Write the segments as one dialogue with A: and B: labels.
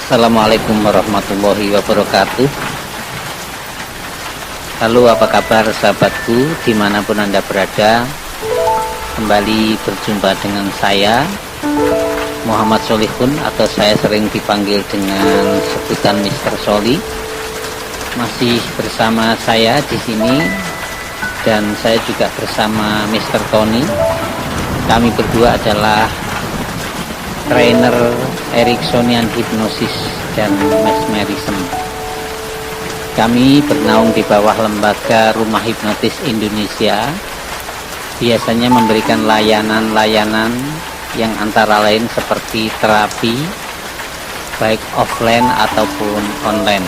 A: Assalamualaikum warahmatullahi wabarakatuh. Halo, apa kabar sahabatku dimanapun Anda berada. Kembali berjumpa dengan saya Muhammad Solihun, atau saya sering dipanggil dengan sebutan Mr. Soli. Masih bersama saya di sini, dan saya juga bersama Mr. Tony. Kami berdua adalah trainer Ericksonian Hypnosis dan Mesmerism. Kami bernaung di bawah lembaga Rumah Hipnotis Indonesia, biasanya memberikan layanan-layanan yang antara lain seperti terapi baik offline ataupun online,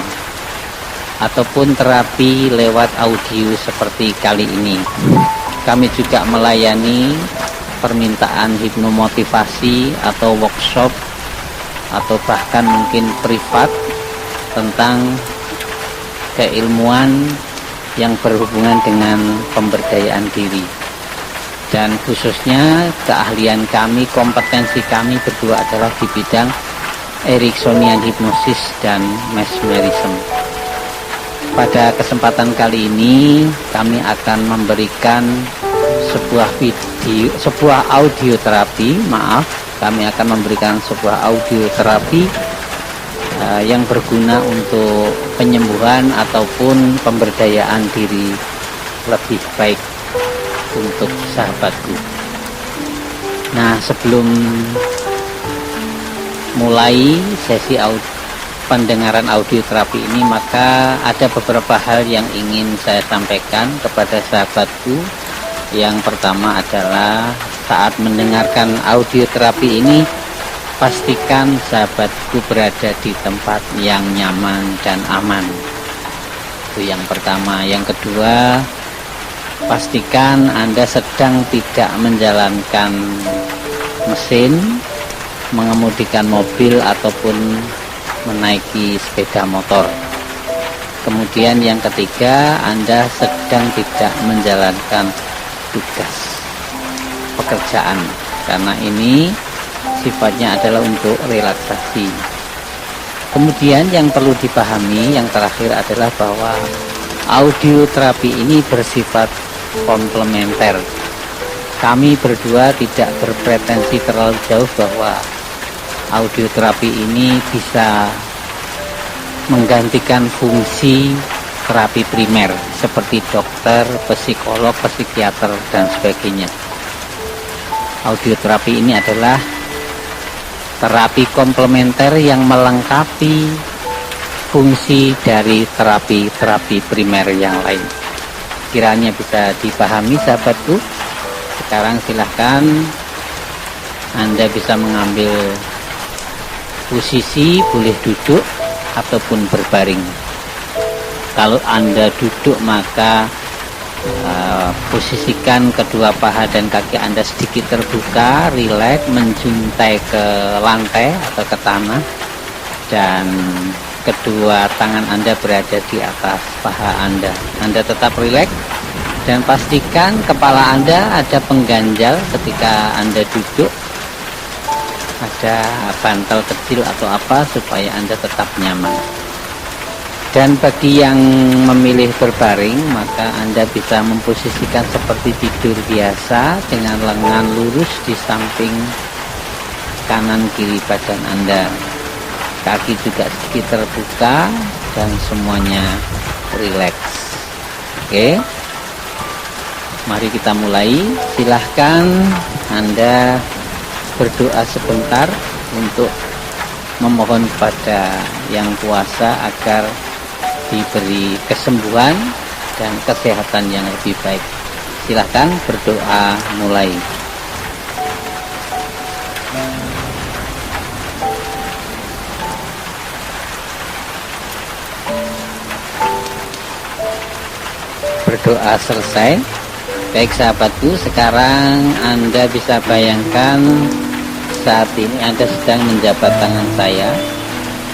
A: ataupun terapi lewat audio seperti kali ini. Kami juga melayani permintaan hipnomotivasi atau workshop, atau bahkan mungkin privat tentang keilmuan yang berhubungan dengan pemberdayaan diri. Dan khususnya keahlian kami, kompetensi kami berdua adalah di bidang Ericksonian Hypnosis dan Mesmerism. Pada kesempatan kali ini kami akan memberikan sebuah audio terapi. Kami akan memberikan sebuah audio terapi yang berguna untuk penyembuhan ataupun pemberdayaan diri lebih baik untuk sahabatku. Nah, sebelum mulai sesi pendengaran audio terapi ini, maka ada beberapa hal yang ingin saya sampaikan kepada sahabatku. Yang pertama adalah saat mendengarkan audio terapi ini, pastikan sahabatku berada di tempat yang nyaman dan aman. Itu yang pertama. Yang kedua, pastikan Anda sedang tidak menjalankan mesin, mengemudikan mobil ataupun menaiki sepeda motor. Kemudian yang ketiga, Anda sedang tidak menjalankan tugas pekerjaan, karena ini sifatnya adalah untuk relaksasi. Kemudian yang perlu dipahami yang terakhir adalah bahwa audio terapi ini bersifat komplementer. Kami berdua tidak berpretensi terlalu jauh bahwa audio terapi ini bisa menggantikan fungsi terapi primer seperti dokter, psikolog, psikiater, dan sebagainya. Audio terapi ini adalah terapi komplementer yang melengkapi fungsi dari terapi primer yang lain. Kiranya bisa dipahami sahabatku. Sekarang silahkan Anda bisa mengambil posisi, boleh duduk ataupun berbaring. Kalau Anda duduk, maka posisikan kedua paha dan kaki Anda sedikit terbuka, rileks, menjuntai ke lantai atau ke tanah, dan kedua tangan Anda berada di atas paha Anda. Anda tetap rileks dan pastikan kepala Anda ada pengganjal ketika Anda duduk, ada bantal kecil atau apa supaya Anda tetap nyaman. Dan bagi yang memilih berbaring, maka Anda bisa memposisikan seperti tidur biasa dengan lengan lurus di samping kanan kiri badan Anda. Kaki juga sedikit terbuka dan semuanya rileks. Oke, mari kita mulai. Silahkan Anda berdoa sebentar untuk memohon kepada Yang Kuasa agar diberi kesembuhan dan kesehatan yang lebih baik. Silahkan berdoa mulai. Berdoa selesai. Baik sahabatku, sekarang Anda bisa bayangkan saat ini Anda sedang menjabat tangan saya.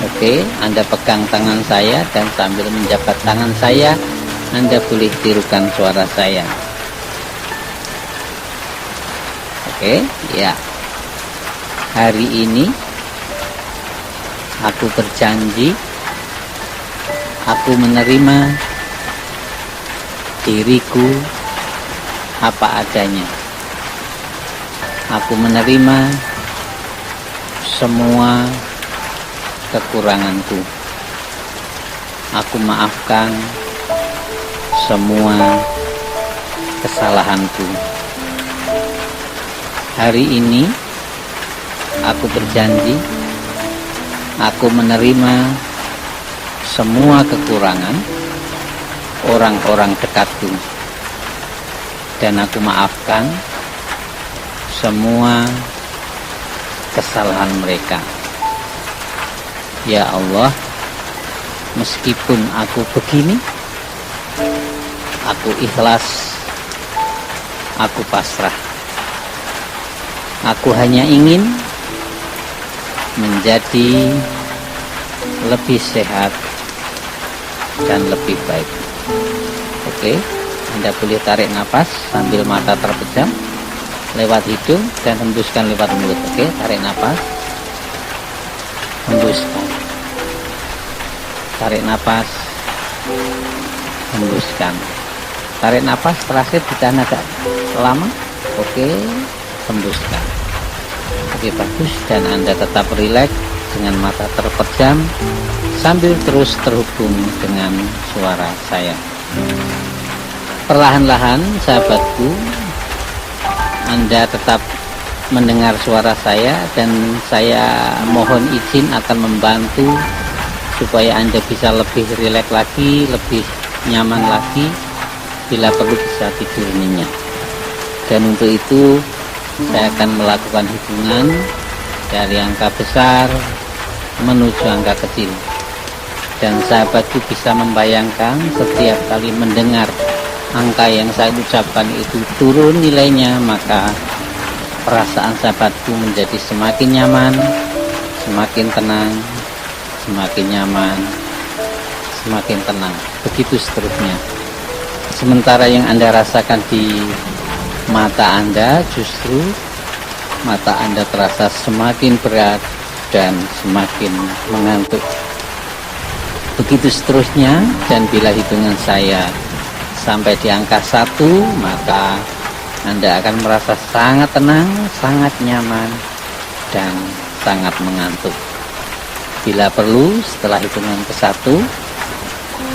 A: Oke, Anda pegang tangan saya dan sambil menjabat tangan saya, Anda boleh tirukan suara saya. Oke, ya. Hari ini Aku berjanji, aku menerima diriku apa adanya. Aku menerima semua kekuranganku. Aku maafkan semua kesalahanku. Hari ini aku berjanji, aku menerima semua kekurangan orang-orang dekatku, dan aku maafkan semua kesalahan mereka. Ya Allah, meskipun aku begini, aku ikhlas, aku pasrah. Aku hanya ingin menjadi lebih sehat dan lebih baik. Oke, Anda boleh tarik nafas sambil mata terpejam lewat hidung dan hembuskan lewat mulut. Oke, tarik nafas, hembuskan. Tarik nafas, hembuskan. Tarik nafas terakhir ditahan agak lama. Oke, hembuskan. Oke, bagus. Dan Anda tetap rileks dengan mata terpejam sambil terus terhubung dengan suara saya. Perlahan-lahan sahabatku, Anda tetap mendengar suara saya, dan saya mohon izin akan membantu supaya Anda bisa lebih rileks lagi, lebih nyaman lagi, bila perlu bisa tidur nyenyak. Dan untuk itu saya akan melakukan hitungan dari angka besar menuju angka kecil, dan sahabatku bisa membayangkan setiap kali mendengar angka yang saya ucapkan itu turun nilainya, maka perasaan sahabatku menjadi semakin nyaman, semakin tenang, semakin nyaman, semakin tenang, begitu seterusnya. Sementara yang Anda rasakan di mata Anda, justru mata Anda terasa semakin berat dan semakin mengantuk. Begitu seterusnya, dan bila hitungan saya sampai di angka 1, maka Anda akan merasa sangat tenang, sangat nyaman, dan sangat mengantuk. Bila perlu, setelah hitungan ke-1,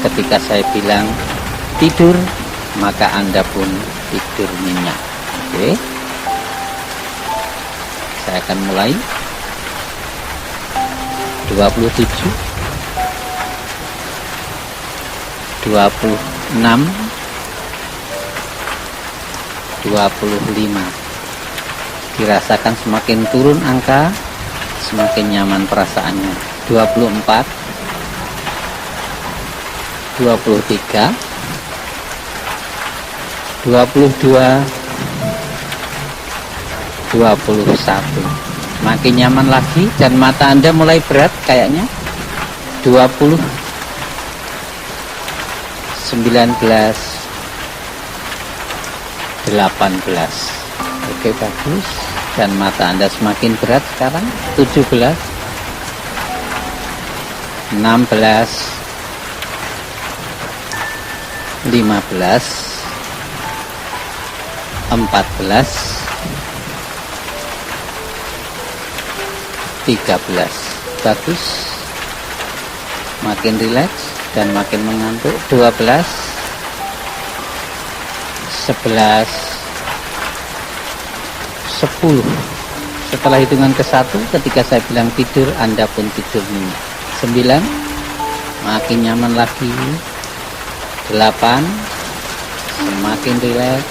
A: ketika saya bilang tidur, maka Anda pun tidur nyenyak. Oke, saya akan mulai. 27, 26, 25. Dirasakan semakin turun angka, semakin nyaman perasaannya. 24, 23, 22, 21. Makin nyaman lagi, dan mata Anda mulai berat kayaknya. 20, 19, 18. Oke, bagus. Dan mata Anda semakin berat sekarang. 17, 16, 15, 14, 13. Bagus. Makin rileks dan makin mengantuk. 12, 11, 10. Setelah hitungan ke-1, ketika saya bilang tidur, Anda pun tidur nyenyak. 9, makin nyaman lagi. 8, semakin rileks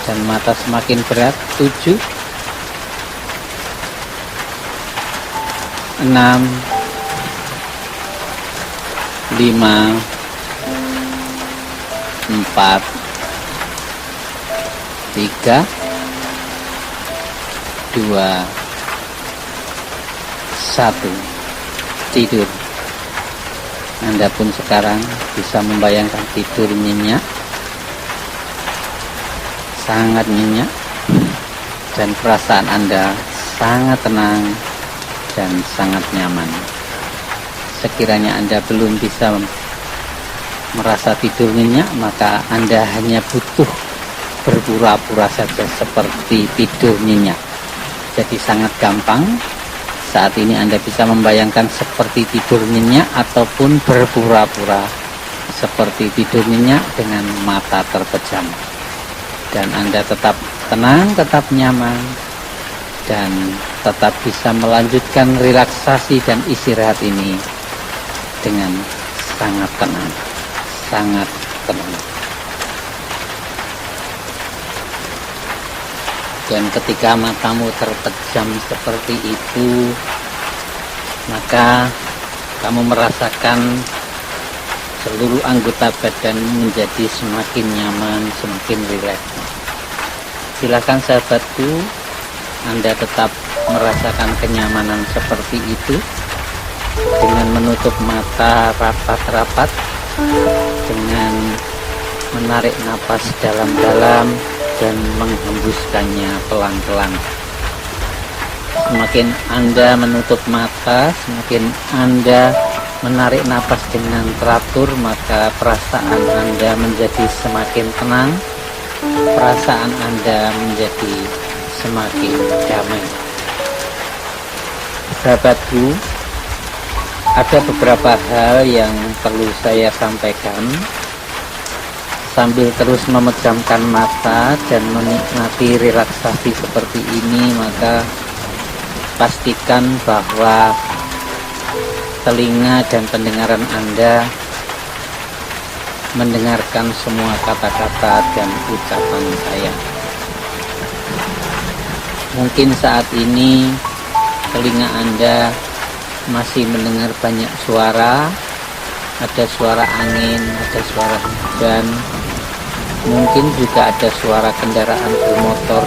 A: dan mata semakin berat. 7, 6, 5, 4, 3, 2, 1. Tidur. Anda pun sekarang bisa membayangkan tidur nyenyak, sangat nyenyak, dan perasaan Anda sangat tenang dan sangat nyaman. Sekiranya Anda belum bisa merasa tidur nyenyak, maka Anda hanya butuh berpura-pura saja seperti tidur nyenyak. Jadi sangat gampang. Saat ini Anda bisa membayangkan seperti tidur nyenyak ataupun berpura-pura seperti tidur nyenyak dengan mata terpejam. Dan Anda tetap tenang, tetap nyaman, dan tetap bisa melanjutkan relaksasi dan istirahat ini dengan sangat tenang, sangat tenang. Dan ketika matamu terpejam seperti itu, maka kamu merasakan seluruh anggota badan menjadi semakin nyaman, semakin rileks. Silakan sahabatku, Anda tetap merasakan kenyamanan seperti itu dengan menutup mata rapat-rapat, dengan menarik napas dalam-dalam dan menghembuskannya pelan-pelan. Semakin Anda menutup mata, semakin Anda menarik napas dengan teratur, maka perasaan Anda menjadi semakin tenang, perasaan Anda menjadi semakin damai. Sahabatku, ada beberapa hal yang perlu saya sampaikan. Sambil terus memejamkan mata dan menikmati relaksasi seperti ini, maka pastikan bahwa telinga dan pendengaran Anda mendengarkan semua kata-kata dan ucapan saya. Mungkin saat ini telinga Anda masih mendengar banyak suara, ada suara angin, ada suara hujan, mungkin juga ada suara kendaraan bermotor,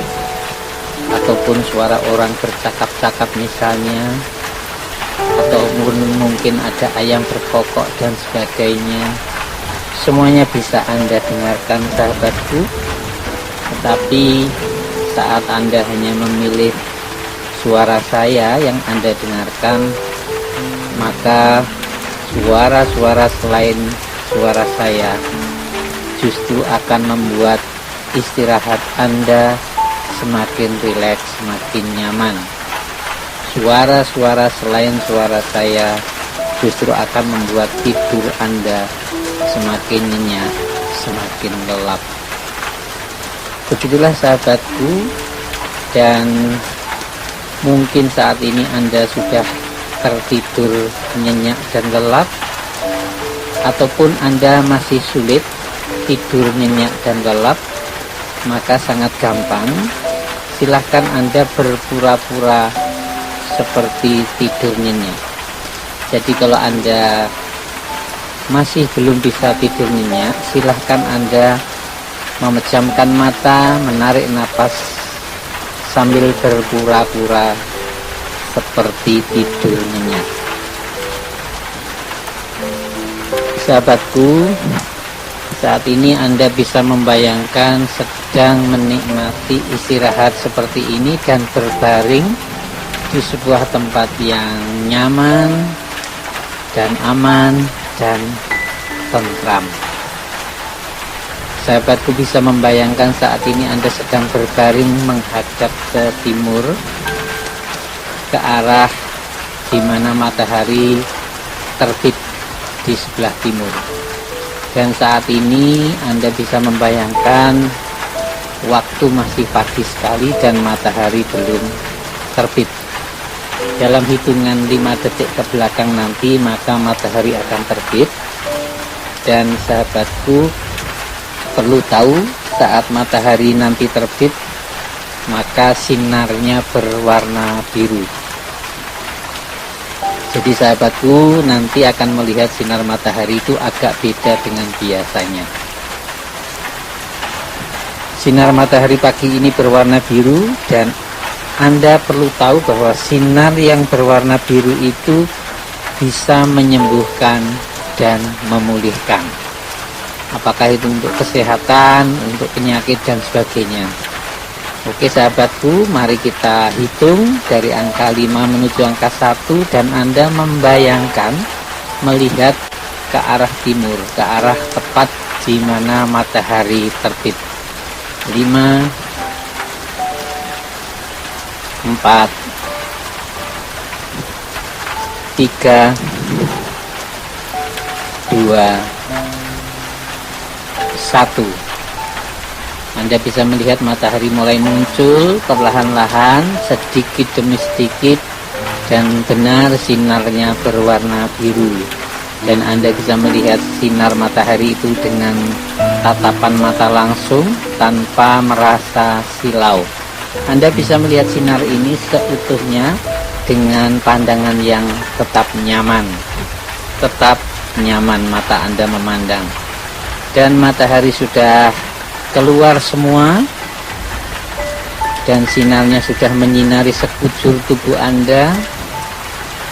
A: ataupun suara orang bercakap-cakap misalnya, atau mungkin ada ayam berkokok dan sebagainya. Semuanya bisa Anda dengarkan sahabatku, tetapi saat Anda hanya memilih suara saya yang Anda dengarkan, maka suara-suara selain suara saya justru akan membuat istirahat Anda semakin rileks, semakin nyaman. Suara-suara selain suara saya justru akan membuat tidur Anda semakin nyenyak, semakin lelap. Begitulah sahabatku, dan mungkin saat ini Anda sudah tertidur nyenyak dan lelap, ataupun Anda masih sulit tidur nyenyak dan lelap, maka sangat gampang. Silahkan Anda berpura-pura seperti tidur nyenyak. Jadi kalau Anda masih belum bisa tidur nyenyak, silahkan Anda memejamkan mata, menarik napas sambil berpura-pura seperti tidur nyenyak. Sahabatku, saat ini Anda bisa membayangkan sedang menikmati istirahat seperti ini dan berbaring di sebuah tempat yang nyaman dan aman dan tentram. Sahabatku bisa membayangkan saat ini Anda sedang berbaring menghadap ke timur, ke arah di mana matahari terbit di sebelah timur. Dan saat ini Anda bisa membayangkan waktu masih pagi sekali dan matahari belum terbit. Dalam hitungan 5 detik ke belakang nanti, maka matahari akan terbit. Dan sahabatku perlu tahu, saat matahari nanti terbit, maka sinarnya berwarna biru. Jadi sahabatku nanti akan melihat sinar matahari itu agak beda dengan biasanya. Sinar matahari pagi ini berwarna biru, dan Anda perlu tahu bahwa sinar yang berwarna biru itu bisa menyembuhkan dan memulihkan. Apakah itu untuk kesehatan, untuk penyakit dan sebagainya. Oke sahabatku, mari kita hitung dari angka 5 menuju angka 1, dan Anda membayangkan melihat ke arah timur, ke arah tepat di mana matahari terbit. 5, 4, 3, 2, 1. Anda bisa melihat matahari mulai muncul perlahan-lahan, sedikit demi sedikit, dan benar sinarnya berwarna biru. Dan Anda bisa melihat sinar matahari itu dengan tatapan mata langsung tanpa merasa silau. Anda bisa melihat sinar ini seutuhnya dengan pandangan yang tetap nyaman. Tetap nyaman mata Anda memandang. Dan matahari sudah keluar semua, dan sinarnya sudah menyinari sekujur tubuh Anda.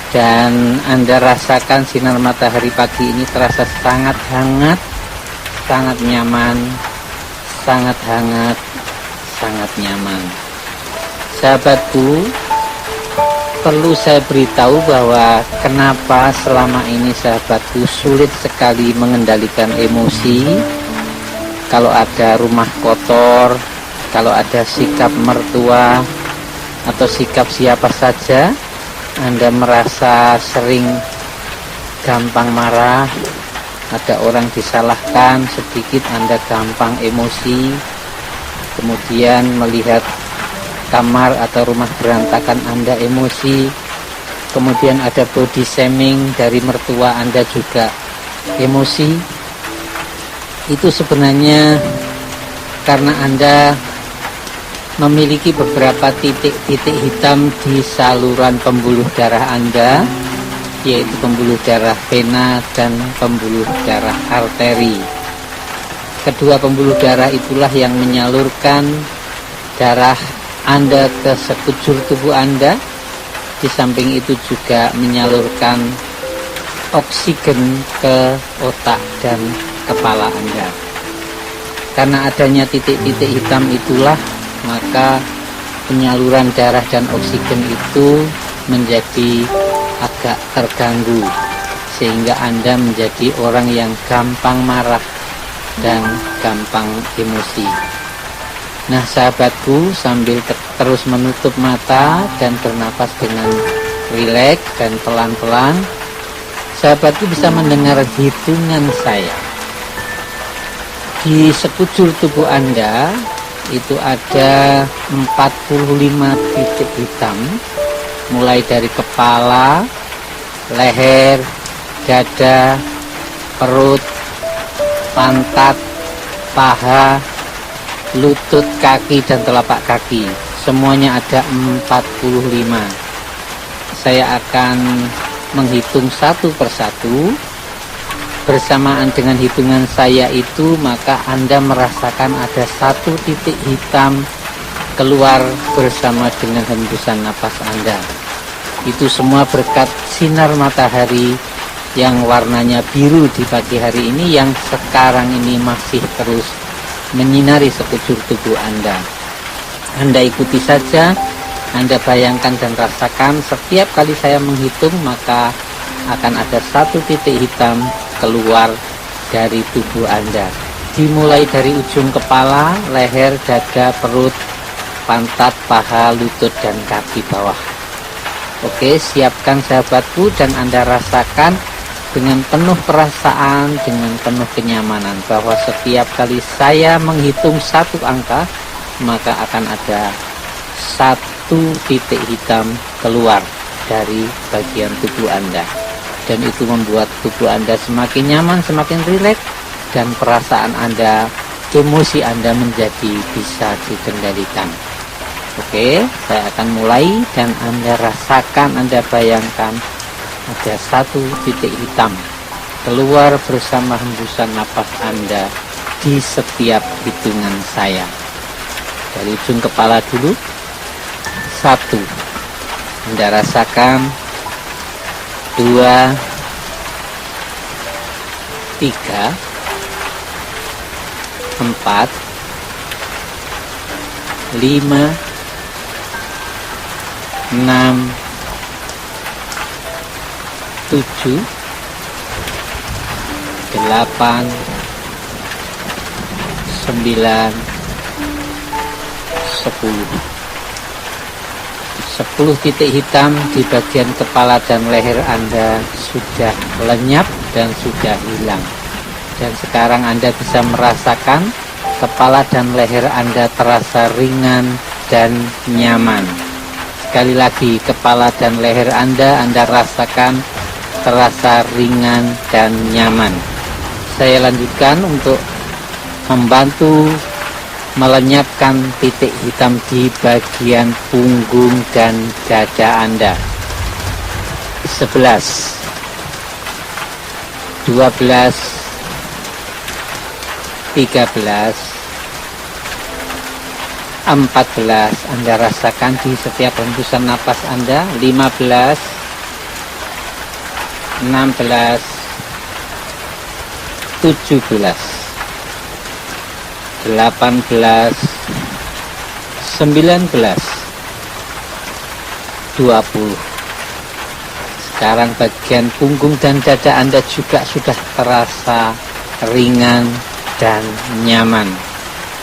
A: Dan Anda rasakan sinar matahari pagi ini terasa sangat hangat, sangat nyaman, sangat hangat, sangat nyaman. Sahabatku, perlu saya beritahu bahwa kenapa selama ini sahabatku sulit sekali mengendalikan emosi. Kalau ada rumah kotor, kalau ada sikap mertua atau sikap siapa saja, Anda merasa sering gampang marah. Ada orang disalahkan sedikit, Anda gampang emosi. Kemudian melihat kamar atau rumah berantakan, Anda emosi. Kemudian ada body shaming dari mertua, Anda juga emosi. Itu sebenarnya karena Anda memiliki beberapa titik-titik hitam di saluran pembuluh darah Anda, yaitu pembuluh darah vena dan pembuluh darah arteri. Kedua pembuluh darah itulah yang menyalurkan darah Anda ke sekujur tubuh Anda. Di samping itu juga menyalurkan oksigen ke otak dan kepala Anda. Karena adanya titik-titik hitam itulah, maka penyaluran darah dan oksigen itu menjadi agak terganggu, sehingga Anda menjadi orang yang gampang marah dan gampang emosi. Nah sahabatku, sambil terus menutup mata dan bernapas dengan rileks dan pelan-pelan, sahabatku bisa mendengar hitungan saya. Di sekujur tubuh Anda itu ada 45 titik hitam, mulai dari kepala, leher, dada, perut, pantat, paha, lutut, kaki, dan telapak kaki. Semuanya ada 45. Saya akan menghitung satu persatu. Bersamaan dengan hitungan saya itu, maka Anda merasakan ada satu titik hitam keluar bersama dengan hembusan napas Anda. Itu semua berkat sinar matahari yang warnanya biru di pagi hari ini, yang sekarang ini masih terus menyinari sekujur tubuh Anda. Anda ikuti saja, Anda bayangkan dan rasakan setiap kali saya menghitung, maka akan ada satu titik hitam keluar dari tubuh Anda. Dimulai dari ujung kepala, leher, dada, perut, pantat, paha, lutut, dan kaki bawah. Oke, siapkan sahabatku, dan Anda rasakan dengan penuh perasaan, dengan penuh kenyamanan, bahwa setiap kali saya menghitung satu angka, maka akan ada satu titik hitam keluar dari bagian tubuh Anda. Dan itu membuat tubuh Anda semakin nyaman, semakin rileks, dan perasaan Anda, emosi Anda menjadi bisa dikendalikan. Oke, saya akan mulai, dan Anda rasakan, Anda bayangkan ada satu titik hitam keluar bersama hembusan napas Anda di setiap hitungan saya. Dari ujung kepala dulu, 1. Anda rasakan 2, 3, 4, 5, 6, 7, 8, 9, 10 titik hitam di bagian kepala dan leher Anda sudah lenyap dan sudah hilang. Dan sekarang Anda bisa merasakan kepala dan leher Anda terasa ringan dan nyaman. Sekali lagi, kepala dan leher Anda rasakan terasa ringan dan nyaman. Saya lanjutkan untuk membantu melenyapkan titik hitam di bagian punggung dan dada Anda. 11, 12, 13, 14, Anda rasakan di setiap hembusan napas Anda. 15, 16, 17, 18, 19, 20. Sekarang bagian punggung dan dada Anda juga sudah terasa ringan dan nyaman.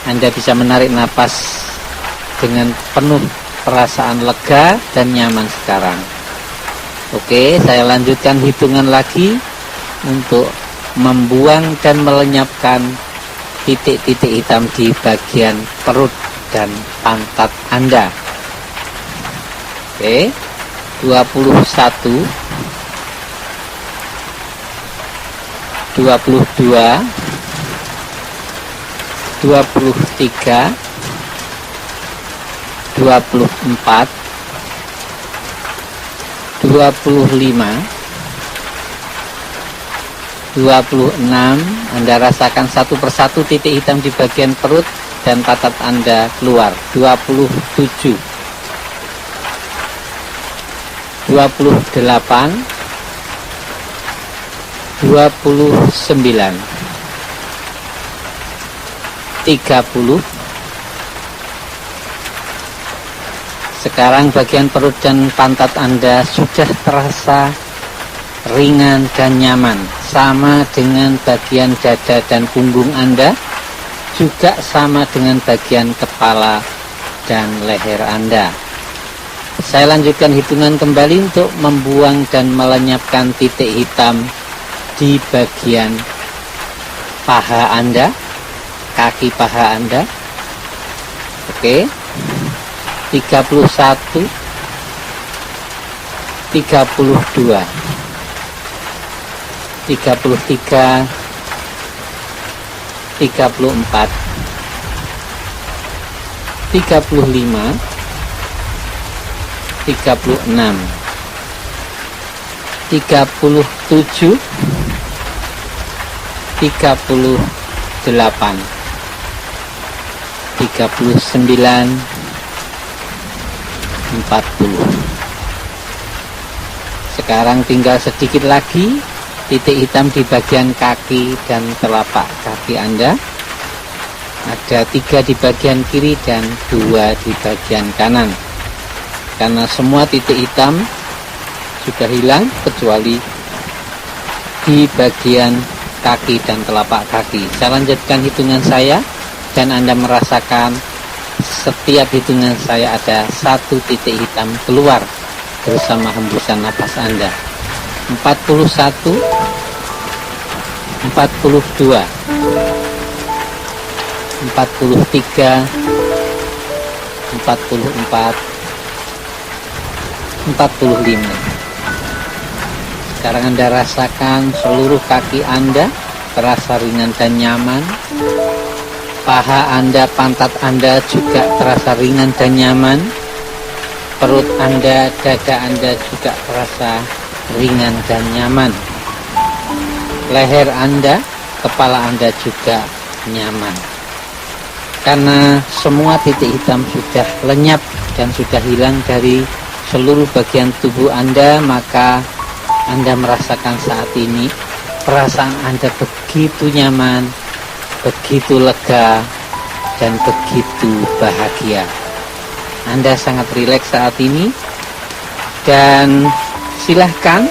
A: Anda bisa menarik napas dengan penuh perasaan lega dan nyaman sekarang. Oke, saya lanjutkan hitungan lagi untuk membuang dan melenyapkan titik-titik hitam di bagian perut dan pantat Anda. Oke, 21, 22, 23, 24, 25, 26. Anda rasakan satu persatu titik hitam di bagian perut dan pantat Anda keluar. 27, 28, 29, 30. Sekarang bagian perut dan pantat Anda sudah terasa ringan dan nyaman, sama dengan bagian dada dan punggung Anda, juga sama dengan bagian kepala dan leher Anda. Saya lanjutkan hitungan kembali untuk membuang dan melenyapkan titik hitam di bagian paha Anda, kaki paha Anda. Oke, 31, 32, 33, 34, 35, 36, 37, 38, 39, 40. Sekarang tinggal sedikit lagi titik hitam di bagian kaki dan telapak kaki Anda. Ada 3 di bagian kiri dan 2 di bagian kanan. Karena semua titik hitam sudah hilang kecuali di bagian kaki dan telapak kaki. Saya lanjutkan hitungan saya dan Anda merasakan setiap hitungan saya ada 1 titik hitam keluar bersama hembusan napas Anda. 41, 42, 43, 44, 45. Sekarang Anda rasakan seluruh kaki Anda terasa ringan dan nyaman. Paha Anda, pantat Anda juga terasa ringan dan nyaman. Perut Anda, dada Anda juga terasa ringan dan nyaman. Leher Anda, kepala Anda juga nyaman. Karena semua titik hitam sudah lenyap dan sudah hilang dari seluruh bagian tubuh Anda, maka Anda merasakan saat ini perasaan Anda begitu nyaman, begitu lega, dan begitu bahagia. Anda sangat rileks saat ini, dan silahkan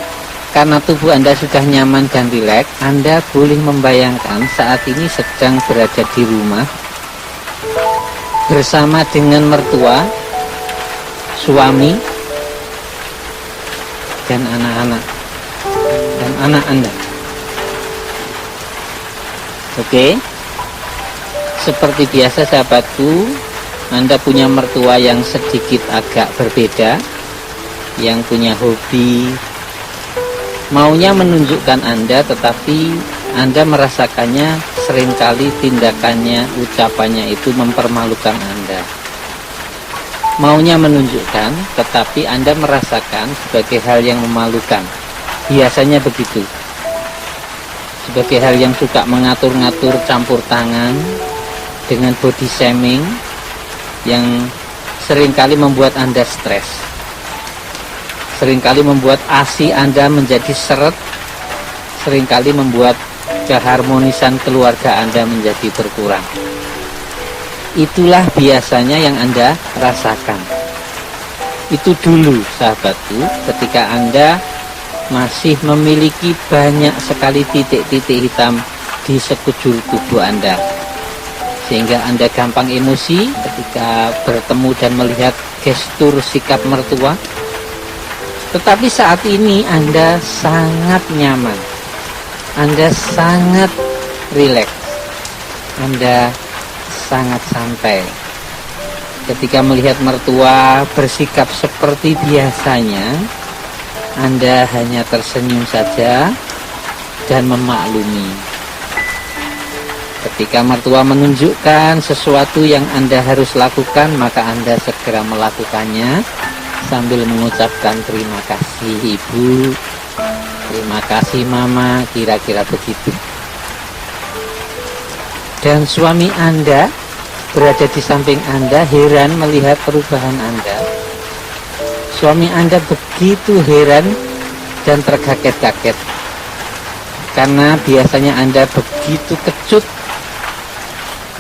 A: karena tubuh Anda sudah nyaman dan rileks, Anda boleh membayangkan saat ini sedang berada di rumah bersama dengan mertua, suami, dan anak-anak, dan anak Anda. Oke, seperti biasa sahabatku, Anda punya mertua yang sedikit agak berbeda, yang punya hobi, maunya menunjukkan Anda, tetapi Anda merasakannya seringkali tindakannya, ucapannya itu mempermalukan Anda. Maunya menunjukkan, tetapi Anda merasakan sebagai hal yang memalukan. Biasanya begitu. Sebagai hal yang suka mengatur-ngatur, campur tangan, dengan body shaming, yang seringkali membuat Anda stres. Seringkali membuat ASI Anda menjadi seret, seringkali membuat keharmonisan keluarga Anda menjadi berkurang. Itulah biasanya yang Anda rasakan. Itu dulu sahabatku, ketika Anda masih memiliki banyak sekali titik-titik hitam di sekujur tubuh Anda, sehingga Anda gampang emosi ketika bertemu dan melihat gestur sikap mertua. Tetapi saat ini Anda sangat nyaman, Anda sangat rileks, Anda sangat santai ketika melihat mertua bersikap seperti biasanya. Anda hanya tersenyum saja dan memaklumi. Ketika mertua menunjukkan sesuatu yang Anda harus lakukan, maka Anda segera melakukannya sambil mengucapkan terima kasih Ibu, terima kasih Mama, kira-kira begitu. Dan suami Anda berada di samping Anda, heran melihat perubahan Anda. Suami Anda begitu heran dan terkaget-kaget, karena biasanya Anda begitu kecut,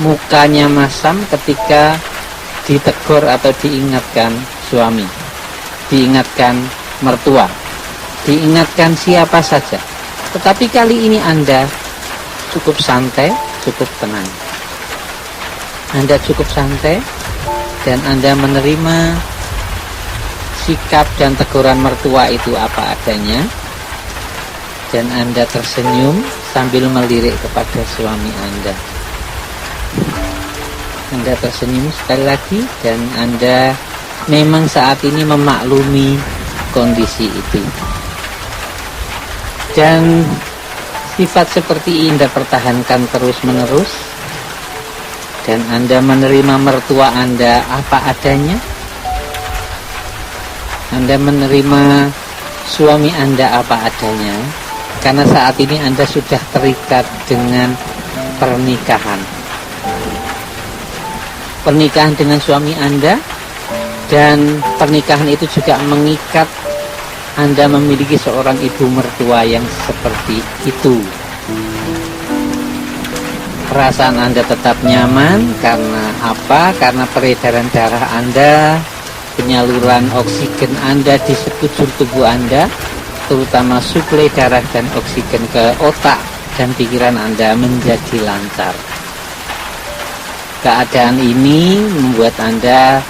A: mukanya masam ketika ditegur atau diingatkan suami, diingatkan mertua, diingatkan siapa saja. Tetapi kali ini Anda cukup santai, cukup tenang. Anda cukup santai dan Anda menerima sikap dan teguran mertua itu apa adanya, dan Anda tersenyum sambil melirik kepada suami Anda. Anda tersenyum sekali lagi dan Anda memang saat ini memaklumi kondisi itu. Dan sifat seperti ini Anda pertahankan terus-menerus, dan Anda menerima mertua Anda apa adanya. Anda menerima suami Anda apa adanya, karena saat ini Anda sudah terikat dengan pernikahan. Pernikahan dengan suami Anda, dan pernikahan itu juga mengikat Anda memiliki seorang ibu mertua yang seperti itu. Perasaan Anda tetap nyaman karena apa? Karena peredaran darah Anda, penyaluran oksigen Anda di sekujur tubuh Anda, terutama suplai darah dan oksigen ke otak dan pikiran Anda menjadi lancar. Keadaan ini membuat Anda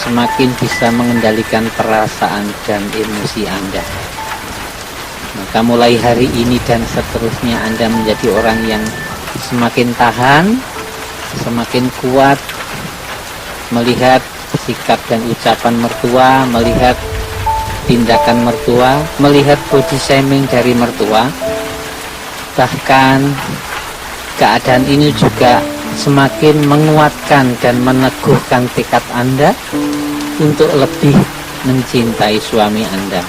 A: semakin bisa mengendalikan perasaan dan emosi Anda. Maka mulai hari ini dan seterusnya Anda menjadi orang yang semakin tahan, semakin kuat melihat sikap dan ucapan mertua, melihat tindakan mertua, melihat body shaming dari mertua. Bahkan keadaan ini juga semakin menguatkan dan meneguhkan tekad Anda untuk lebih mencintai suami Anda.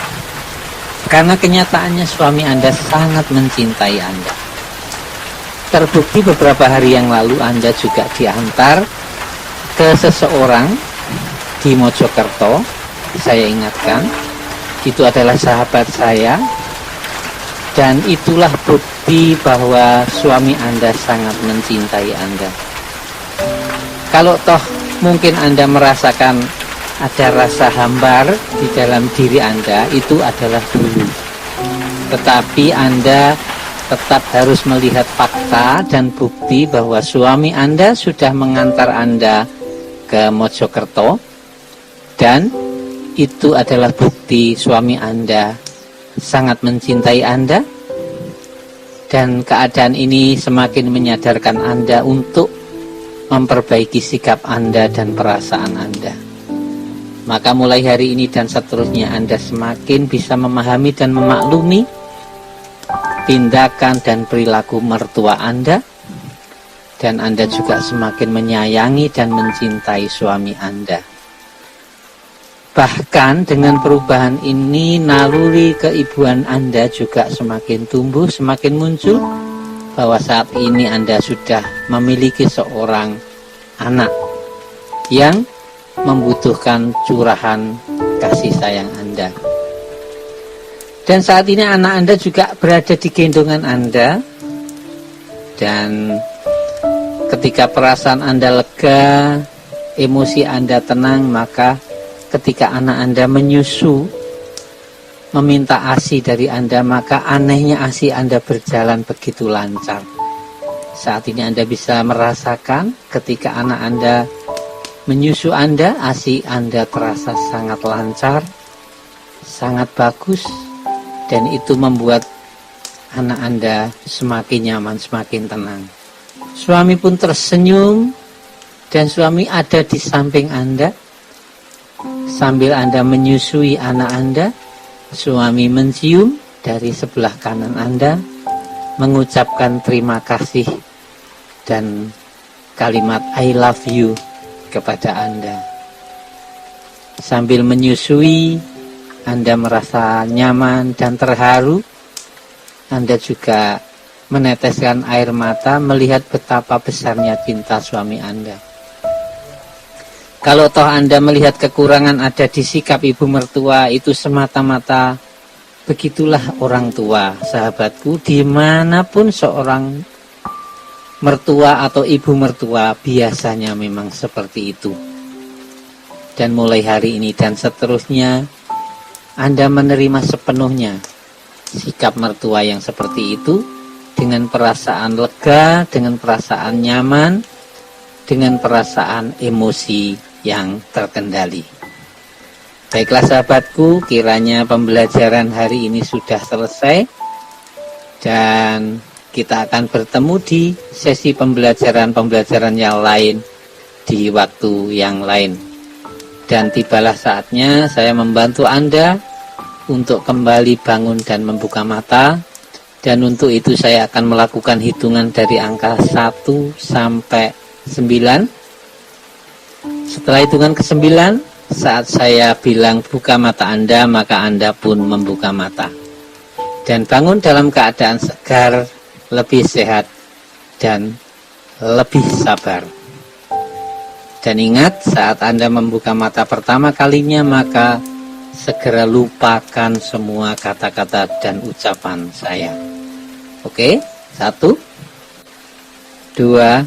A: Karena kenyataannya suami Anda sangat mencintai Anda. Terbukti beberapa hari yang lalu Anda juga diantar ke seseorang di Mojokerto. Saya ingatkan, itu adalah sahabat saya, dan itulah bukti bahwa suami Anda sangat mencintai Anda. Kalau toh mungkin Anda merasakan ada rasa hambar di dalam diri Anda, itu adalah dulu. tetapi Anda tetap harus melihat fakta dan bukti bahwa suami Anda sudah mengantar Anda ke Mojokerto, dan itu adalah bukti suami Anda sangat mencintai Anda, dan keadaan ini semakin menyadarkan Anda untuk memperbaiki sikap Anda dan perasaan Anda. Maka mulai hari ini dan seterusnya Anda semakin bisa memahami dan memaklumi tindakan dan perilaku mertua Anda, dan Anda juga semakin menyayangi dan mencintai suami Anda. Bahkan dengan perubahan ini, naluri keibuan Anda juga semakin tumbuh, semakin muncul, bahwa saat ini Anda sudah memiliki seorang anak yang membutuhkan curahan kasih sayang Anda. Dan saat ini anak Anda juga berada di gendongan Anda, dan ketika perasaan Anda lega, emosi Anda tenang, maka ketika anak Anda menyusu, meminta ASI dari Anda, maka anehnya ASI Anda berjalan begitu lancar. Saat ini Anda bisa merasakan ketika anak Anda menyusu Anda, ASI Anda terasa sangat lancar, sangat bagus, dan itu membuat anak Anda semakin nyaman, semakin tenang. Suami pun tersenyum, dan suami ada di samping Anda. Sambil Anda menyusui anak Anda, suami mencium dari sebelah kanan Anda, mengucapkan terima kasih dan kalimat I love you kepada Anda. Sambil menyusui, Anda merasa nyaman dan terharu. Anda juga meneteskan air mata melihat betapa besarnya cinta suami Anda. Kalau toh Anda melihat kekurangan ada di sikap ibu mertua, itu semata-mata begitulah orang tua, sahabatku. Dimanapun seorang mertua atau ibu mertua biasanya memang seperti itu. Dan mulai hari ini dan seterusnya, Anda menerima sepenuhnya sikap mertua yang seperti itu, dengan perasaan lega, dengan perasaan nyaman, dengan perasaan emosi yang terkendali. Baiklah sahabatku, kiranya pembelajaran hari ini sudah selesai, dan kita akan bertemu di sesi pembelajaran yang lain di waktu yang lain. Dan tibalah saatnya saya membantu Anda untuk kembali bangun dan membuka mata. Dan untuk itu saya akan melakukan hitungan dari angka 1 sampai 9. Setelah hitungan ke-9, saat saya bilang buka mata Anda, maka Anda pun membuka mata. Dan bangun dalam keadaan segar, lebih sehat, dan lebih sabar. Dan ingat, saat Anda membuka mata pertama kalinya, maka segera lupakan semua kata-kata dan ucapan saya. Oke, 1, 2,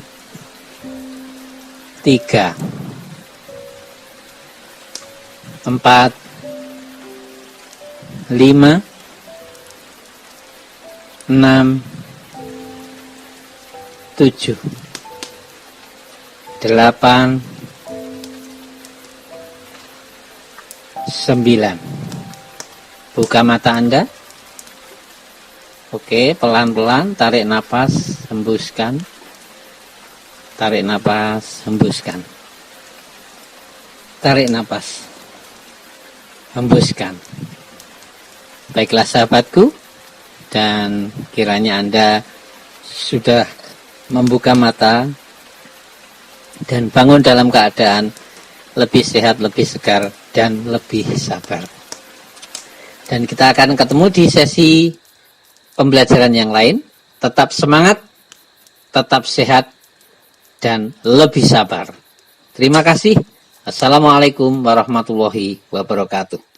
A: 3, 4, 5, 6, 7, 8, 9. Buka mata Anda. Oke, pelan-pelan tarik napas, hembuskan. Tarik napas, hembuskan. Tarik napas, hembuskan. Baiklah sahabatku, dan kiranya Anda sudah membuka mata dan bangun dalam keadaan lebih sehat, lebih segar, dan lebih sabar. Dan kita akan ketemu di sesi pembelajaran yang lain. Tetap semangat, tetap sehat, dan lebih sabar. Terima kasih. Assalamualaikum warahmatullahi wabarakatuh.